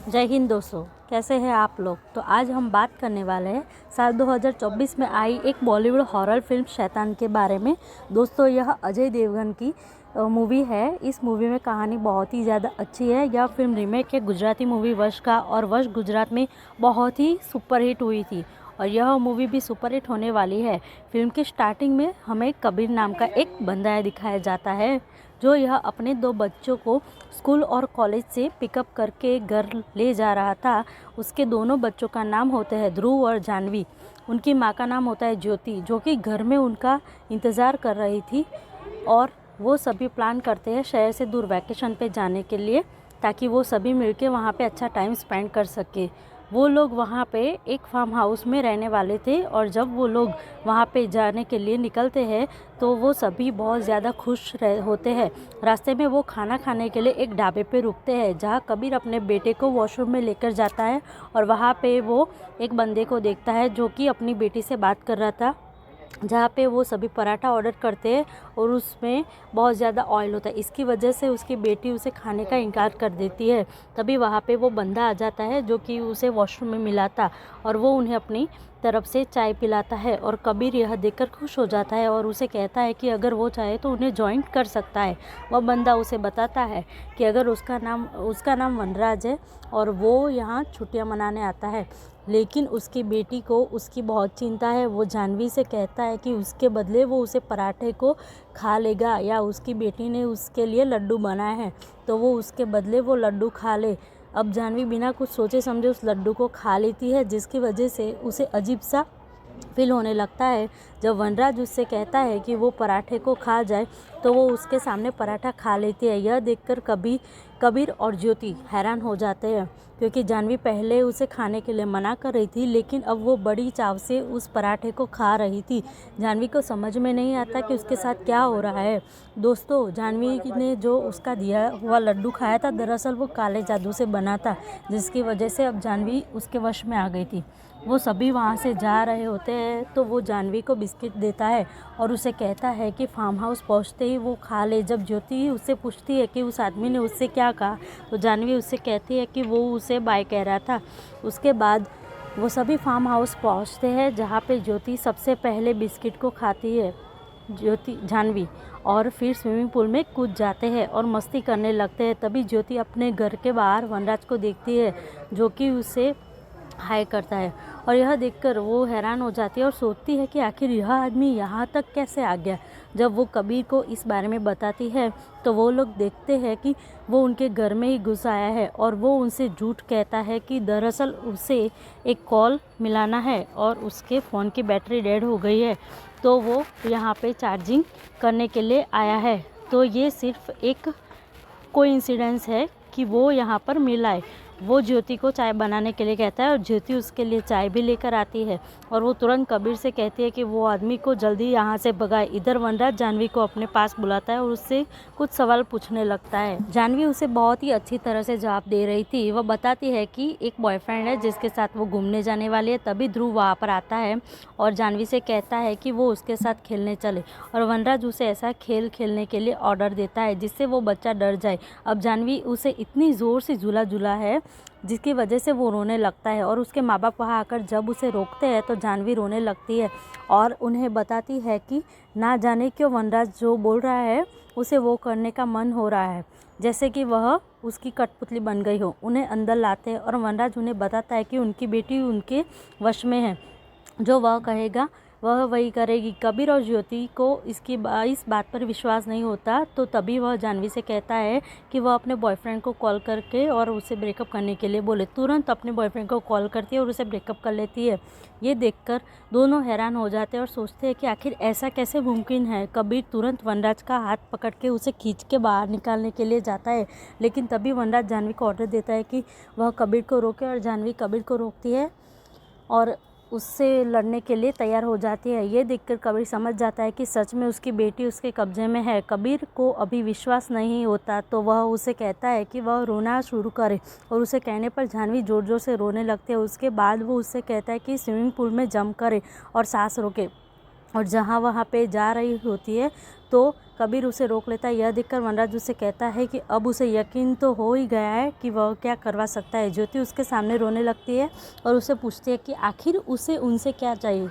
जय हिंद दोस्तों, कैसे हैं आप लोग। तो आज हम बात करने वाले हैं साल 2024 में आई एक बॉलीवुड हॉरर फिल्म शैतान के बारे में। दोस्तों, यह अजय देवगन की मूवी है। इस मूवी में कहानी बहुत ही ज़्यादा अच्छी है। यह फिल्म रीमेक है गुजराती मूवी वश का, और वश गुजरात में बहुत ही सुपरहिट हुई थी और यह मूवी भी सुपरहिट होने वाली है। फिल्म की स्टार्टिंग में हमें कबीर नाम का एक बंदा दिखाया जाता है, जो यह अपने दो बच्चों को स्कूल और कॉलेज से पिकअप करके घर ले जा रहा था। उसके दोनों बच्चों का नाम होते हैं ध्रुव और जानवी। उनकी माँ का नाम होता है ज्योति, जो कि घर में उनका इंतज़ार कर रही थी। और वो सभी प्लान करते हैं शहर से दूर वैकेशन पे जाने के लिए, ताकि वो सभी मिलके वहाँ पे अच्छा टाइम स्पेंड कर सके। वो लोग वहाँ पे एक फार्म हाउस में रहने वाले थे, और जब वो लोग वहाँ पे जाने के लिए निकलते हैं तो वो सभी बहुत ज़्यादा खुश होते हैं। रास्ते में वो खाना खाने के लिए एक ढाबे पे रुकते हैं, जहाँ कबीर अपने बेटे को वॉशरूम में लेकर जाता है, और वहाँ पे वो एक बंदे को देखता है जो कि अपनी बेटी से बात कर रहा था। जहाँ पे वो सभी पराठा ऑर्डर करते हैं और उसमें बहुत ज़्यादा ऑयल होता है। इसकी वजह से उसकी बेटी उसे खाने का इनकार कर देती है। तभी वहाँ पे वो बंदा आ जाता है जो कि उसे वॉशरूम में मिला था, और वो उन्हें अपनी तरफ से चाय पिलाता है। और कबीर यह देखकर खुश हो जाता है और उसे कहता है कि अगर वो चाहे तो उन्हें जॉइंट कर सकता है। वह बंदा उसे बताता है कि अगर उसका नाम वनराज है और वो यहाँ छुट्टियाँ मनाने आता है, लेकिन उसकी बेटी को उसकी बहुत चिंता है। वो जानवी से कहता है कि उसके बदले वो उसे पराठे को खा लेगा, या उसकी बेटी ने उसके लिए लड्डू बनाए हैं तो वो उसके बदले वो लड्डू खा ले। अब जानवी बिना कुछ सोचे समझे उस लड्डू को खा लेती है, जिसकी वजह से उसे अजीब सा फील होने लगता है। जब वनराज उससे कहता है कि वो पराठे को खा जाए, तो वो उसके सामने पराठा खा लेती है। यह देखकर कबीर और ज्योति हैरान हो जाते हैं, क्योंकि जानवी पहले उसे खाने के लिए मना कर रही थी, लेकिन अब वो बड़ी चाव से उस पराठे को खा रही थी। जानवी को समझ में नहीं आता कि उसके साथ क्या हो रहा है। दोस्तों, जानवी ने जो उसका दिया हुआ लड्डू खाया था, दरअसल वो काले जादू से बना था, जिसकी वजह से अब जानवी उसके वश में आ गई थी। वो सभी वहाँ से जा रहे होते हैं तो वो जानवी को बिस्किट देता है और उसे कहता है कि फार्म हाउस पहुँचते ही वो खा ले। जब ज्योति उससे पूछती है कि उस आदमी ने उससे क्या कहा, तो जानवी उससे कहती है कि वो उसे बाय कह रहा था। उसके बाद वो सभी फार्म हाउस पहुँचते हैं, जहाँ पे ज्योति सबसे पहले बिस्किट को खाती है, जानवी, और फिर स्विमिंग पूल में कूद जाते हैं और मस्ती करने लगते हैं। तभी ज्योति अपने घर के बाहर वनराज को देखती है, जो कि उसे हाय करता है, और यह देखकर वो हैरान हो जाती है और सोचती है कि आखिर यह आदमी यहाँ तक कैसे आ गया। जब वो कबीर को इस बारे में बताती है तो वो लोग देखते हैं कि वो उनके घर में ही घुस आया है, और वो उनसे झूठ कहता है कि दरअसल उसे एक कॉल मिलाना है और उसके फ़ोन की बैटरी डेड हो गई है, तो वो यहाँ पे चार्जिंग करने के लिए आया है। तो ये सिर्फ एक कोइंसिडेंस है कि वो यहाँ पर मिला है। वो ज्योति को चाय बनाने के लिए कहता है और ज्योति उसके लिए चाय भी लेकर आती है, और वो तुरंत कबीर से कहती है कि वो आदमी को जल्दी यहाँ से भगाए। इधर वनराज जानवी को अपने पास बुलाता है और उससे कुछ सवाल पूछने लगता है। जानवी उसे बहुत ही अच्छी तरह से जवाब दे रही थी। वह बताती है कि एक बॉयफ्रेंड है जिसके साथ वो घूमने जाने वाली है। तभी ध्रुव वहाँ पर आता है और जानवी से कहता है कि वो उसके साथ खेलने चले, और वनराज उसे ऐसा खेल खेलने के लिए ऑर्डर देता है जिससे वो बच्चा डर जाए। अब जानवी उसे इतनी ज़ोर से झूला है जिसकी वजह से वो रोने लगता है, और उसके माँ बाप वहाँ आकर जब उसे रोकते हैं तो जानवी रोने लगती है और उन्हें बताती है कि ना जाने क्यों वनराज जो बोल रहा है उसे वो करने का मन हो रहा है, जैसे कि वह उसकी कठपुतली बन गई हो। उन्हें अंदर लाते हैं और वनराज उन्हें बताता है कि उनकी बेटी उनके वश में है, जो वह कहेगा वह वही करेगी। कबीर और ज्योति को इस बात पर विश्वास नहीं होता, तो तभी वह जानवी से कहता है कि वह अपने बॉयफ्रेंड को कॉल करके और उसे ब्रेकअप करने के लिए बोले। तुरंत अपने बॉयफ्रेंड को कॉल करती है और उसे ब्रेकअप कर लेती है। ये देखकर दोनों हैरान हो जाते हैं और सोचते हैं कि आखिर ऐसा कैसे मुमकिन है। कबीर तुरंत वनराज का हाथ पकड़ के उसे खींच के बाहर निकालने के लिए जाता है, लेकिन तभी वनराज जानवी को ऑर्डर देता है कि वह कबीर को रोके, और जानवी कबीर को रोकती है और उससे लड़ने के लिए तैयार हो जाती है। ये देखकर कबीर समझ जाता है कि सच में उसकी बेटी उसके कब्जे में है। कबीर को अभी विश्वास नहीं होता, तो वह उसे कहता है कि वह रोना शुरू करे, और उसे कहने पर जानवी जोर जोर से रोने लगती है। उसके बाद वो उससे कहता है कि स्विमिंग पूल में जंप करे और सांस रोके। और जहाँ वहाँ पे जा रही होती है तो कबीर उसे रोक लेता है। यह देखकर वनराज उससे कहता है कि अब उसे यकीन तो हो ही गया है कि वह क्या करवा सकता है। ज्योति उसके सामने रोने लगती है और उसे पूछती है कि आखिर उसे उनसे क्या चाहिए।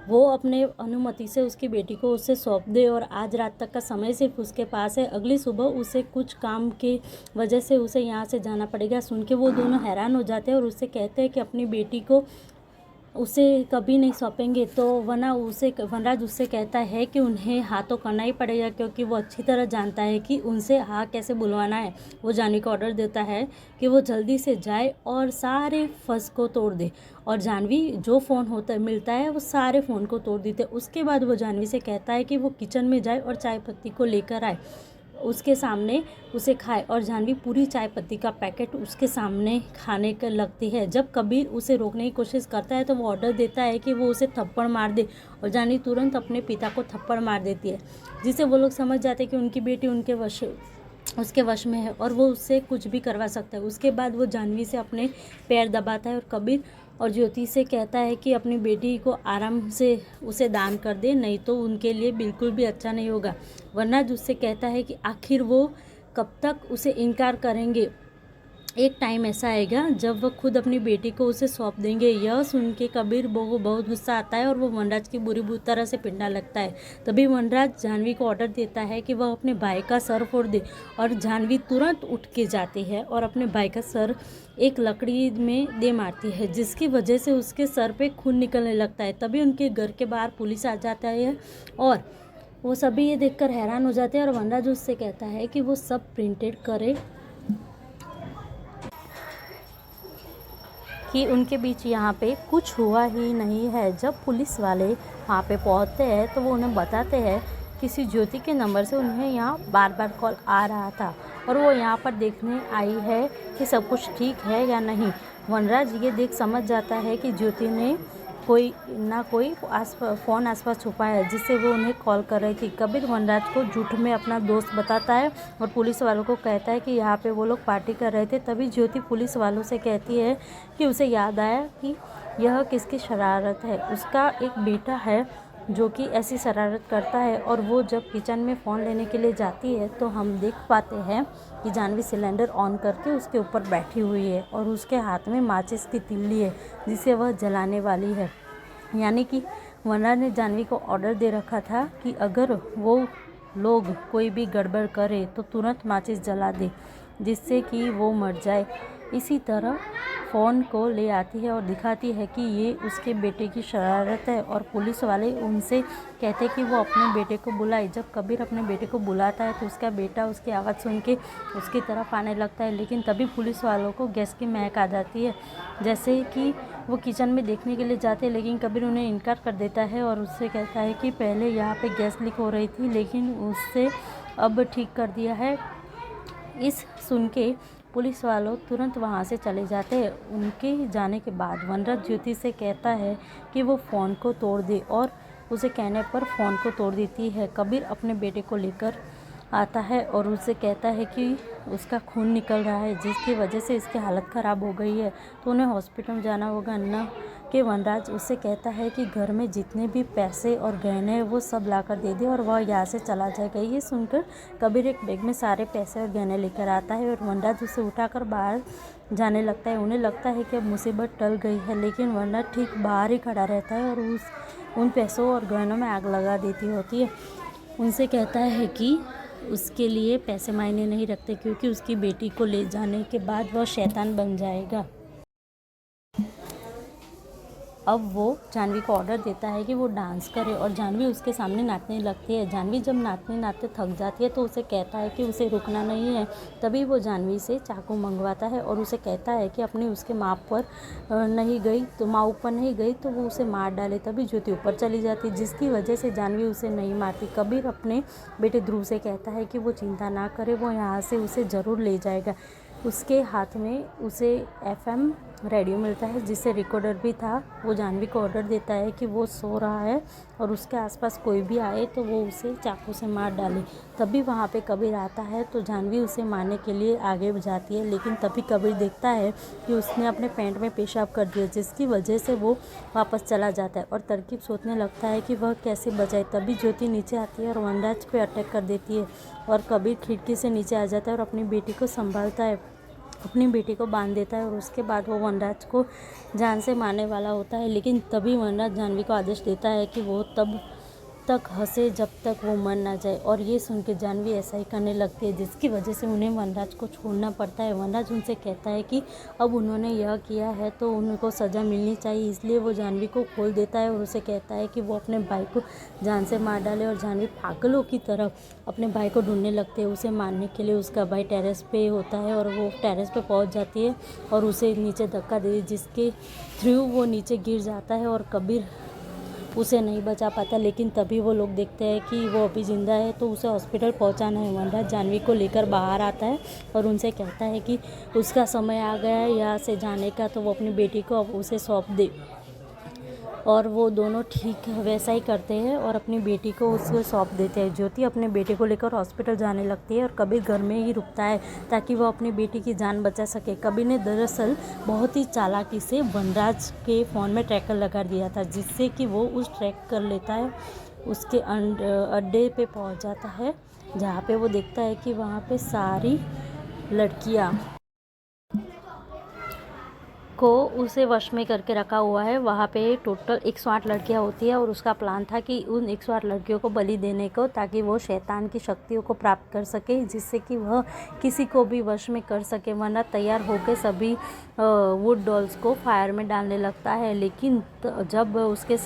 वो अपने अनुमति से उसकी बेटी को उससे सौंप दे और आज रात तक का समय सिर्फ उसके पास है। अगली सुबह उसे कुछ काम की वजह से उसे यहाँ से जाना पड़ेगा। सुन के वो दोनों हैरान हो जाते हैं और उससे कहते हैं कि अपनी बेटी को उसे कभी नहीं सौंपेंगे। तो वनराज उससे कहता है कि उन्हें हाँ तो करना ही पड़ेगा, क्योंकि वो अच्छी तरह जानता है कि उनसे हाँ कैसे बुलवाना है। वो जानवी को ऑर्डर देता है कि वो जल्दी से जाए और सारे फंस को तोड़ दे, और जानवी जो फ़ोन मिलता है वो सारे फ़ोन को तोड़ देते। उसके बाद वो जानवी से कहता है कि वो किचन में जाए और चाय पत्ती को लेकर आए, उसके सामने उसे खाए। और जानवी पूरी चाय पत्ती का पैकेट उसके सामने खाने कर लगती है। जब कबीर उसे रोकने की कोशिश करता है तो वो ऑर्डर देता है कि वो उसे थप्पड़ मार दे, और जानवी तुरंत अपने पिता को थप्पड़ मार देती है, जिससे वो लोग समझ जाते हैं कि उनकी बेटी उसके वश में है और वो उससे कुछ भी करवा सकता है। उसके बाद वो जानवी से अपने पैर दबाता है और कबीर और ज्योति से कहता है कि अपनी बेटी को आराम से उसे दान कर दे, नहीं तो उनके लिए बिल्कुल भी अच्छा नहीं होगा। वरना उससे कहता है कि आखिर वो कब तक उसे इनकार करेंगे। एक टाइम ऐसा आएगा जब वह खुद अपनी बेटी को उसे सौंप देंगे। यह सुन के कबीर को बहुत गुस्सा आता है और वो वनराज की बुरी तरह से पिटने लगता है। तभी वनराज जानवी को ऑर्डर देता है कि वह अपने भाई का सर फोड़ दे, और जानवी तुरंत उठ के जाती है और अपने भाई का सर एक लकड़ी में दे मारती है, जिसकी वजह से उसके सर पे खून निकलने लगता है। तभी उनके घर के बाहर पुलिस आ जाता है और वो सभी ये देखकर हैरान हो जाते हैं, और वनराज उससे कहता है कि वो सब प्रिंटेड करे कि उनके बीच यहाँ पे कुछ हुआ ही नहीं है। जब पुलिस वाले वहाँ पे पहुँचते हैं तो वो उन्हें बताते हैं किसी ज्योति के नंबर से उन्हें यहाँ बार बार कॉल आ रहा था, और वो यहाँ पर देखने आई है कि सब कुछ ठीक है या नहीं। वनराज ये देख समझ जाता है कि ज्योति ने कोई फ़ोन आसपास छुपा है, जिससे वो उन्हें कॉल कर रही थी। कबीर वनराज को झूठ में अपना दोस्त बताता है और पुलिस वालों को कहता है कि यहाँ पे वो लोग पार्टी कर रहे थे। तभी ज्योति पुलिस वालों से कहती है कि उसे याद आया कि यह किसकी शरारत है। उसका एक बेटा है जो कि ऐसी शरारत करता है, और वो जब किचन में फ़ोन लेने के लिए जाती है तो हम देख पाते हैं कि जानवी सिलेंडर ऑन करके उसके ऊपर बैठी हुई है और उसके हाथ में माचिस की तिल्ली है जिसे वह जलाने वाली है। यानी कि वनराज ने जानवी को ऑर्डर दे रखा था कि अगर वो लोग कोई भी गड़बड़ करे तो तुरंत माचिस जला दे, जिससे कि वो मर जाए। इसी तरह फ़ोन को ले आती है और दिखाती है कि ये उसके बेटे की शरारत है, और पुलिस वाले उनसे कहते हैं कि वो अपने बेटे को बुलाए। जब कबीर अपने बेटे को बुलाता है तो उसका बेटा उसकी आवाज़ सुन के उसकी तरफ आने लगता है, लेकिन तभी पुलिस वालों को गैस की महक आ जाती है। जैसे कि वो किचन में देखने के लिए जाते हैं, लेकिन कबीर उन्हें इनकार कर देता है और उससे कहता है कि पहले यहाँ पे गैस लीक हो रही थी, लेकिन उससे अब ठीक कर दिया है। इस सुन के पुलिस वालों तुरंत वहाँ से चले जाते हैं। उनके जाने के बाद वनराज ज्योति से कहता है कि वो फ़ोन को तोड़ दे, और उसे कहने पर फ़ोन को तोड़ देती है। कबीर अपने बेटे को लेकर आता है और उससे कहता है कि उसका खून निकल रहा है, जिसकी वजह से इसकी हालत ख़राब हो गई है, तो उन्हें हॉस्पिटल जाना होगा। न कि वनराज उससे कहता है कि घर में जितने भी पैसे और गहने हैं वो सब लाकर दे दे और वह यहाँ से चला जाएगा। ये सुनकर कबीर एक बैग में सारे पैसे और गहने लेकर आता है और वनराज उसे उठाकर बाहर जाने लगता है। उन्हें लगता है कि अब मुसीबत टल गई है, लेकिन वनराज ठीक बाहर ही खड़ा रहता है और उन पैसों और गहनों में आग लगा देती होती है। उनसे कहता है कि उसके लिए पैसे मायने नहीं रखते, क्योंकि उसकी बेटी को ले जाने के बाद वह शैतान बन जाएगा। अब वो जानवी को ऑर्डर देता है कि वो डांस करे, और जानवी उसके सामने नाचने लगती है। जानवी जब नाचते नाचते थक जाती है तो उसे कहता है कि उसे रुकना नहीं है। तभी वो जानवी से चाकू मंगवाता है और उसे कहता है कि अपनी उसके माँ ऊपर नहीं गई तो वो उसे मार डाले। तभी ज्योति ऊपर चली जाती, जिसकी वजह से जानवी उसे नहीं मारती। कबीर अपने बेटे ध्रुव से कहता है कि वो चिंता ना करे, वो यहाँ से उसे ज़रूर ले जाएगा। उसके हाथ में उसे FM रेडियो मिलता है जिससे रिकॉर्डर भी था। वो जानवी को ऑर्डर देता है कि वो सो रहा है और उसके आसपास कोई भी आए तो वो उसे चाकू से मार डाले। तभी वहाँ पे कबीर आता है तो जानवी उसे मारने के लिए आगे जाती है, लेकिन तभी कबीर देखता है कि उसने अपने पैंट में पेशाब कर दिया, जिसकी वजह से वो वापस चला जाता है और तरकीब सोचने लगता है कि वह कैसे बचाए। तभी ज्योति नीचे आती है और वनराज पे अटैक कर देती है और कबीर खिड़की से नीचे आ जाता है और अपनी बेटी को संभालता है, अपनी बेटी को बांध देता है और उसके बाद वो वनराज को जान से मारने वाला होता है। लेकिन तभी वनराज जानवी को आदेश देता है कि वो तब तक हंसे जब तक वो मर ना जाए, और ये सुन के जानवी ऐसा ही करने लगती है, जिसकी वजह से उन्हें वनराज को छोड़ना पड़ता है। वनराज उनसे कहता है कि अब उन्होंने यह किया है तो उनको सज़ा मिलनी चाहिए, इसलिए वो जानवी को खोल देता है और उसे कहता है कि वो अपने भाई को जान से मार डाले। और जानवी पागलों की तरह अपने भाई को ढूंढने लगते हैं उसे मारने के लिए। उसका भाई टेरेस पे होता है और वो टेरेस पे पहुंच जाती है और उसे नीचे धक्का दे, जिसके थ्रू वो नीचे गिर जाता है और कबीर उसे नहीं बचा पाता। लेकिन तभी वो लोग देखते हैं कि वो अभी ज़िंदा है तो उसे हॉस्पिटल पहुंचाना है। वनराज जानवी को लेकर बाहर आता है और उनसे कहता है कि उसका समय आ गया है यहाँ से जाने का, तो वो अपनी बेटी को अब उसे सौंप दे। और वो दोनों ठीक वैसा ही करते हैं और अपनी बेटी को उसको सौंप देते हैं। ज्योति अपने बेटे को लेकर हॉस्पिटल जाने लगती है और कबीर घर में ही रुकता है ताकि वो अपनी बेटी की जान बचा सके। कबीर ने दरअसल बहुत ही चालाकी से वनराज के फ़ोन में ट्रैकर लगा दिया था, जिससे कि वो उस ट्रैक कर लेता है, उसके अड्डे पे पहुंच जाता है, जहाँ पे वो देखता है कि वहाँ पे सारी लड़कियाँ को उसे वश में करके रखा हुआ है। वहाँ पे टोटल 108 लड़कियाँ होती है और उसका प्लान था कि उन 108 लड़कियों को बलि देने को, ताकि वो शैतान की शक्तियों को प्राप्त कर सके, जिससे कि वह किसी को भी वश में कर सके। वरना तैयार होकर सभी वुड डॉल्स को फायर में डालने लगता है। लेकिन जब उसके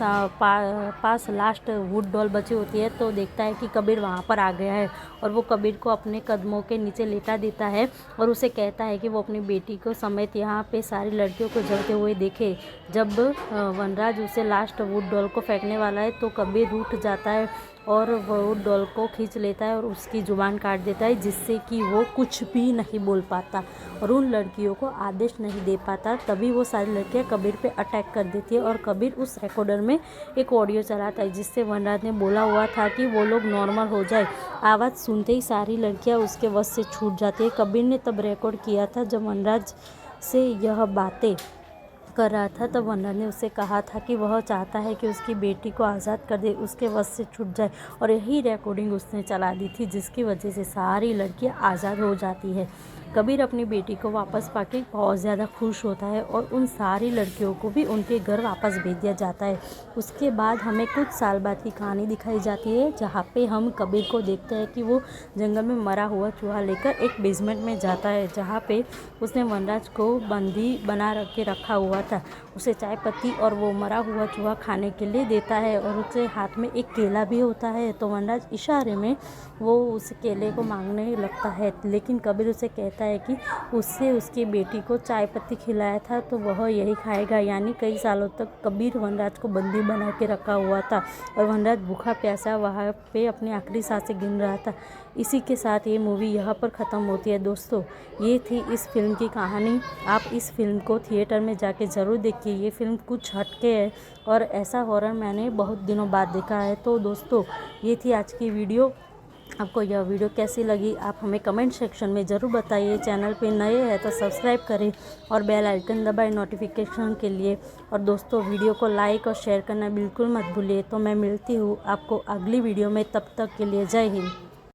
पास लास्ट वुड डॉल बची होती है तो देखता है कि कबीर वहाँ पर आ गया है और वो कबीर को अपने कदमों के नीचे लेटा देता है और उसे कहता है कि वो अपनी बेटी को समेत यहाँ पे सारी लड़कियों को जलते हुए देखे। जब वनराज उसे लास्ट वुड डॉल को फेंकने वाला है तो कबीर रूठ जाता है और वुड डॉल को खींच लेता है और उसकी जुबान काट देता है, जिससे कि वो कुछ भी नहीं बोल पाता और उन लड़कियों को आदेश नहीं दे पाता। तभी वो सारी लड़कियां कबीर पे अटैक कर देती है और कबीर उस रिकॉर्डर में एक ऑडियो चलाता है जिससे वनराज ने बोला हुआ था कि वो लोग नॉर्मल हो जाए। आवाज़ सुनते ही सारी लड़कियां उसके वश से छूट जाती है। कबीर ने तब रिकॉर्ड किया था जब वनराज से यह बातें कर रहा था, तब वनराज ने उससे कहा था कि वह चाहता है कि उसकी बेटी को आज़ाद कर दे, उसके वश से छूट जाए, और यही रिकॉर्डिंग उसने चला दी थी, जिसकी वजह से सारी लड़कियां आज़ाद हो जाती है। कबीर अपनी बेटी को वापस पाके बहुत ज़्यादा खुश होता है और उन सारी लड़कियों को भी उनके घर वापस भेज दिया जाता है। उसके बाद हमें कुछ साल बाद की कहानी दिखाई जाती है, जहाँ पे हम कबीर को देखते हैं कि वो जंगल में मरा हुआ चूहा लेकर एक बेसमेंट में जाता है, जहाँ पे उसने वनराज को बंदी बना के रखा हुआ था। उसे चाय पत्ती और वो मरा हुआ चूहा खाने के लिए देता है और उसके हाथ में एक केला भी होता है। तो वनराज इशारे में वो उस केले को मांगने लगता है, लेकिन कबीर उसे कहता है कि उससे उसकी बेटी को चाय पत्ती खिलाया था तो वह यही खाएगा। यानी कई सालों तक कबीर वनराज को बंदी बना के रखा हुआ था और वनराज भूखा प्यासा वहाँ पे अपनी आखिरी सांसें गिन रहा था। इसी के साथ ये मूवी यहाँ पर ख़त्म होती है। दोस्तों, ये थी इस फिल्म की कहानी। आप इस फिल्म को थिएटर में जाके ज़रूर देखिए। ये फिल्म कुछ हटके है और ऐसा हॉरर मैंने बहुत दिनों बाद देखा है। तो दोस्तों, ये थी आज की वीडियो। आपको यह वीडियो कैसी लगी आप हमें कमेंट सेक्शन में ज़रूर बताइए। चैनल पे नए हैं तो सब्सक्राइब करें और बेल आइकन दबाएं नोटिफिकेशन के लिए। और दोस्तों, वीडियो को लाइक और शेयर करना बिल्कुल मत भूलिए। तो मैं मिलती हूँ आपको अगली वीडियो में, तब तक के लिए जय हिंद।